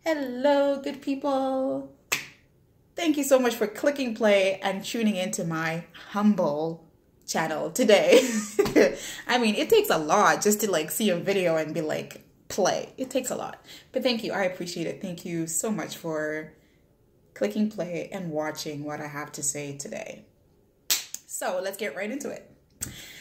Hello, good people. Thank you so much for clicking play and tuning into my humble channel today. I mean, it takes a lot just to like see a video and be like, play. It takes a lot. But thank you. I appreciate it. Thank you so much for clicking play and watching what I have to say today. So let's get right into it.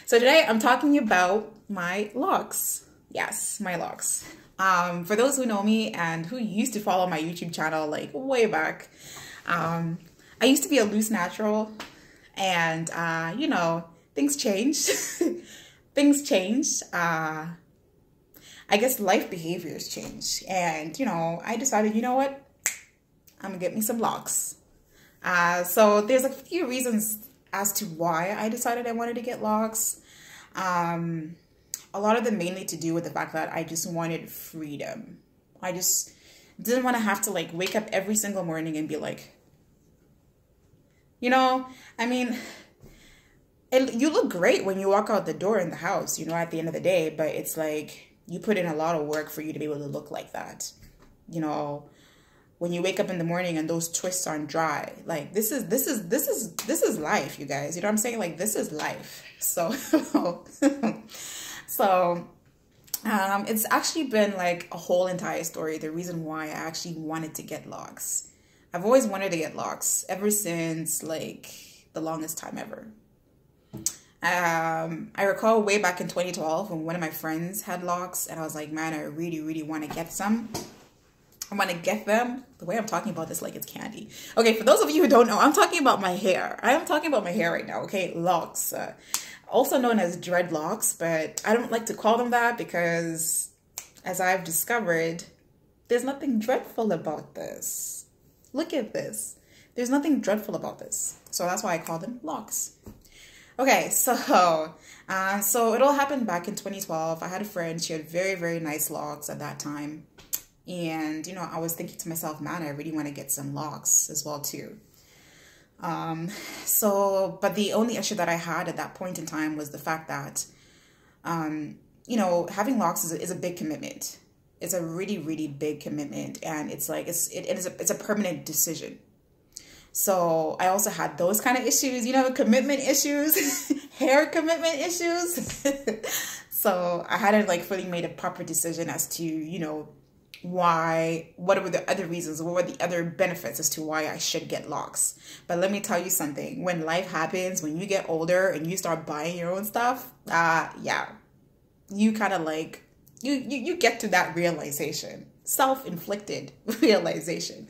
So today I'm talking about my locks. Yes, my locks. For those who know me and who used to follow my YouTube channel like way back, I used to be a loose natural, and you know, things changed. Things changed. I guess life behaviors changed, and you know, I decided, you know what, I'm gonna get me some locks. So there's a few reasons as to why I decided I wanted to get locks. A lot of them mainly to do with the fact that I just wanted freedom. I just didn't want to have to like wake up every single morning and be like, you know, I mean, you look great when you walk out the door in the house, you know, at the end of the day, but it's like you put in a lot of work for you to be able to look like that. You know, when you wake up in the morning and those twists aren't dry, like this is life, you guys. You know what I'm saying? Like, this is life. So it's actually been like a whole entire story, the reason why I actually wanted to get locks. I've always wanted to get locks ever since like the longest time ever. I recall way back in 2012 when one of my friends had locks, and I was like, man, I really want to get some. I want to get them. The way I'm talking about this like it's candy. Okay, for those of you who don't know, I'm talking about my hair. I am talking about my hair right now, okay? Locks. Also known as dreadlocks, but I don't like to call them that because, as I've discovered, there's nothing dreadful about this. Look at this. There's nothing dreadful about this. So that's why I call them locks. Okay, so it all happened back in 2012. I had a friend. She had very nice locks at that time. And, you know, I was thinking to myself, man, I really want to get some locks as well, too. But the only issue that I had at that point in time was the fact that, you know, having locks is a big commitment. It's a really big commitment. And it's like, it's a permanent decision. So I also had those kind of issues, you know, commitment issues, hair commitment issues. So I hadn't like fully made a proper decision as to, you know, what were the other reasons, what were the other benefits as to why I should get locks. But let me tell you something, when life happens, when you get older and you start buying your own stuff, yeah, you kind of like, you get to that realization, self-inflicted realization.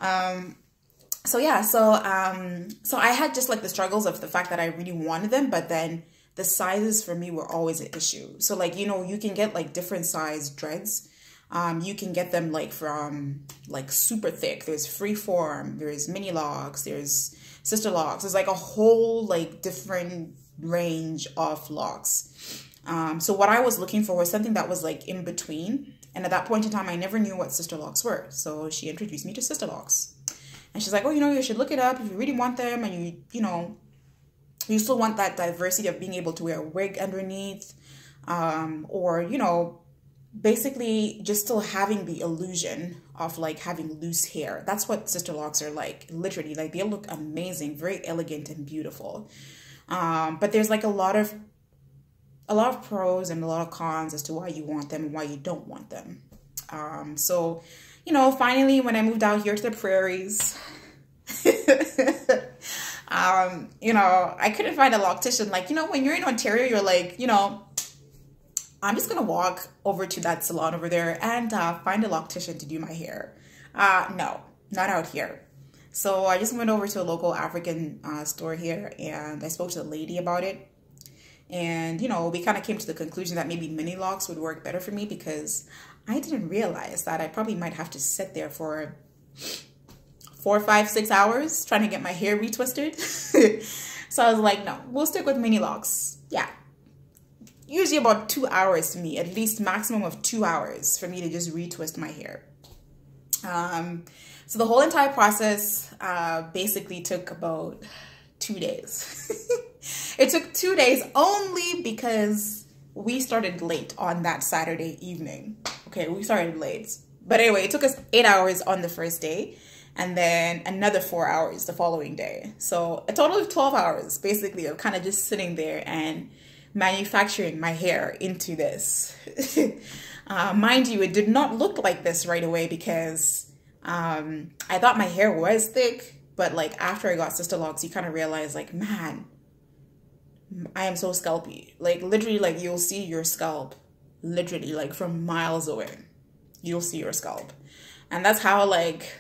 So I had just like the struggles of the fact that I really wanted them, but then the sizes for me were always an issue. So like, you know, you can get like different size dreads. You can get them like from like super thick. There's freeform, there's mini locks, there's sister locks. There's like a whole like different range of locks. So what I was looking for was something that was like in between. And at that point in time, I never knew what sister locks were. So she introduced me to sister locks. And she's like, oh, you know, you should look it up if you really want them. And you know, you still want that diversity of being able to wear a wig underneath, or, you know, basically just still having the illusion of like having loose hair. That's what sister locks are like, literally. Like, they look amazing, very elegant and beautiful. But there's like a lot of pros and a lot of cons as to why you want them and why you don't want them. So, you know, finally, when I moved out here to the prairies, you know, I couldn't find a loctician. Like, you know, when you're in Ontario, you're like, you know, I'm just going to walk over to that salon over there and find a loctician to do my hair. No, not out here. So I just went over to a local African store here, and I spoke to the lady about it. And, you know, we kind of came to the conclusion that maybe mini locks would work better for me, because I didn't realize that I probably might have to sit there for 4, 5, 6 hours trying to get my hair retwisted. So I was like, no, we'll stick with mini locks. Yeah. Usually about 2 hours to me, at least maximum of 2 hours for me to just retwist my hair. So the whole entire process basically took about 2 days. It took 2 days only because we started late on that Saturday evening. Okay, we started late. But anyway, it took us 8 hours on the first day and then another 4 hours the following day. So a total of 12 hours basically of kind of just sitting there and manufacturing my hair into this. Mind you, it did not look like this right away because I thought my hair was thick, but like after I got sister locks, you kind of realize like, man, I am so scalpy. Like literally, like you'll see your scalp literally like from miles away. You'll see your scalp. And that's how like,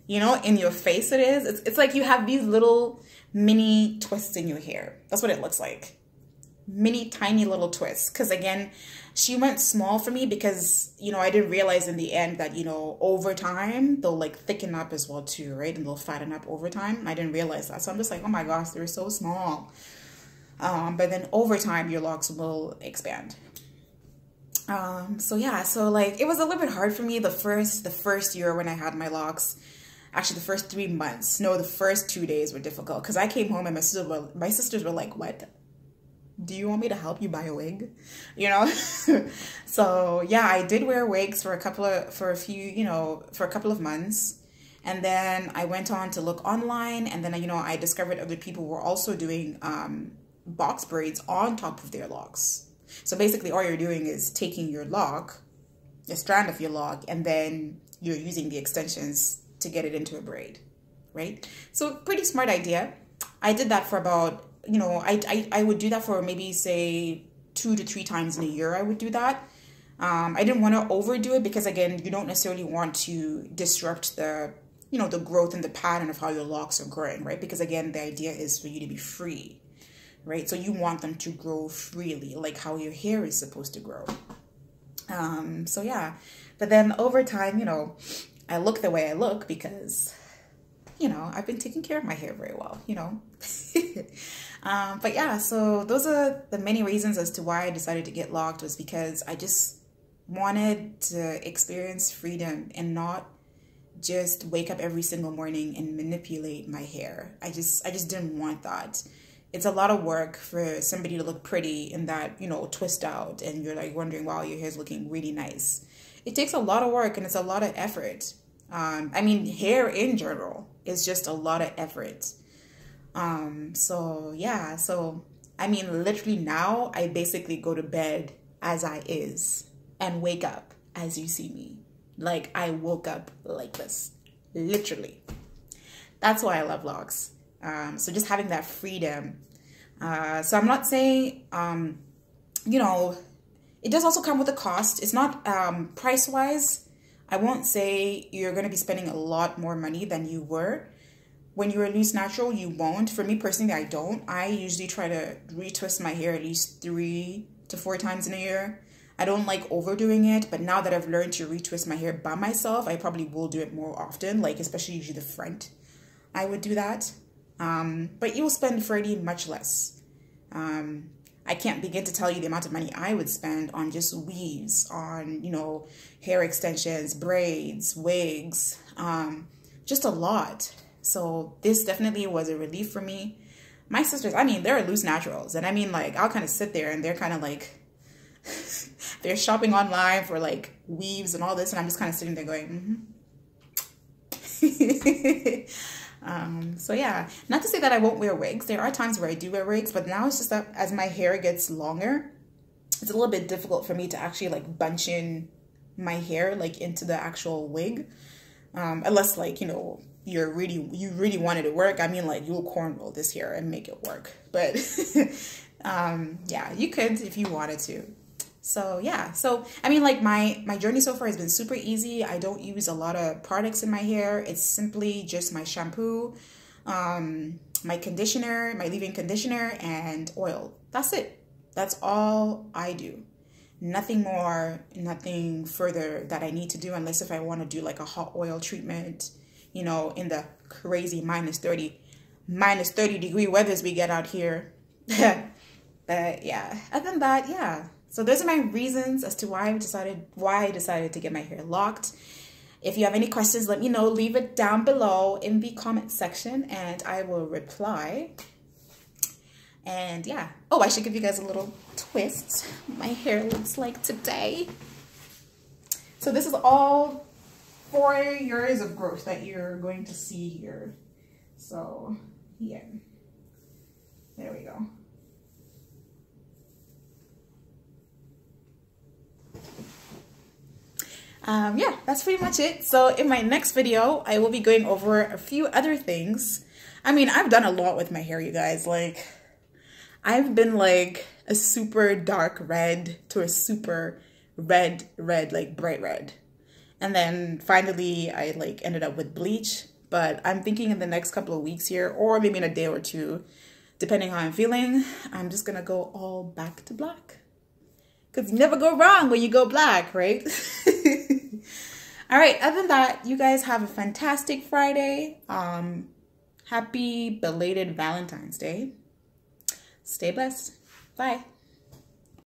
you know, in your face it is. It's like you have these little mini twists in your hair. That's what it looks like. Mini tiny little twists. Because again, she went small for me because, you know, I didn't realize in the end that, you know, over time they'll like thicken up as well too, right? And they'll fatten up over time. I didn't realize that. So I'm just like, oh my gosh, they're so small. But then over time your locks will expand. So yeah, so like it was a little bit hard for me the first year when I had my locks. Actually, the first 3 months. No, the first 2 days were difficult because I came home and my sisters were like, what? Do you want me to help you buy a wig? You know? So yeah, I did wear wigs for a couple of months. And then I went on to look online, and then, you know, I discovered other people were also doing box braids on top of their locks. So basically all you're doing is taking your lock, a strand of your lock, and then you're using the extensions to get it into a braid, right? So pretty smart idea. I did that for about, you know, I would do that for maybe say 2 to 3 times in a year. I would do that. I didn't want to overdo it because again, you don't necessarily want to disrupt the, you know, the growth and the pattern of how your locks are growing, right? Because again, the idea is for you to be free, right? So you want them to grow freely, like how your hair is supposed to grow. So yeah, but then over time, you know, I look the way I look because, you know, I've been taking care of my hair very well, you know. But yeah, so those are the many reasons as to why I decided to get locked, was because I just wanted to experience freedom and not just wake up every single morning and manipulate my hair. I just didn't want that. It's a lot of work for somebody to look pretty in that, you know, twist out, and you're like wondering, wow, your hair's looking really nice. It takes a lot of work and it's a lot of effort. I mean, hair in general is just a lot of effort. So yeah, so I mean, literally now I basically go to bed as I is and wake up as you see me. Like I woke up like this, literally. That's why I love locks. So just having that freedom. So I'm not saying, you know, it does also come with a cost. It's not price-wise. I won't say you're going to be spending a lot more money than you were. When you're a loose natural, you won't. For me personally, I don't. I usually try to retwist my hair at least 3 to 4 times in a year. I don't like overdoing it, but now that I've learned to retwist my hair by myself, I probably will do it more often, like especially usually the front. I would do that. But you will spend fairly much less. I can't begin to tell you the amount of money I would spend on just weaves, on, you know, hair extensions, braids, wigs, just a lot. So this definitely was a relief for me. My sisters, I mean, they're loose naturals. And I mean, like, I'll kind of sit there and they're kind of like, they're shopping online for like weaves and all this. And I'm just kind of sitting there going, so yeah, not to say that I won't wear wigs. There are times where I do wear wigs, but now it's just that as my hair gets longer, it's a little bit difficult for me to actually like bunch in my hair like into the actual wig. Unless like, you know, you really wanted it to work. I mean, like, you'll cornrow this hair and make it work. But yeah, you could if you wanted to. So yeah, so I mean, like, my journey so far has been super easy. I don't use a lot of products in my hair. It's simply just my shampoo, my conditioner, my leave-in conditioner, and oil. That's it. That's all I do. Nothing more, nothing further that I need to do, unless if I want to do like a hot oil treatment, you know, in the crazy minus 30 degree weathers we get out here. But yeah, other than that, yeah. So those are my reasons as to why I decided to get my hair locked. If you have any questions, let me know. Leave it down below in the comment section and I will reply. And yeah. Oh, I should give you guys a little twist. My hair looks like today. So this is all 4 years of growth that you're going to see here. So yeah, there we go. Yeah, that's pretty much it. So in my next video, I will be going over a few other things. I mean, I've done a lot with my hair, you guys. Like, I've been like a super dark red to a super red, like bright red. And then finally I like ended up with bleach. But I'm thinking in the next couple of weeks here, or maybe in a day or two, depending how I'm feeling, I'm just gonna go all back to black. Because you never go wrong when you go black, right? All right, other than that, you guys have a fantastic Friday. Happy belated Valentine's Day. Stay blessed. Bye.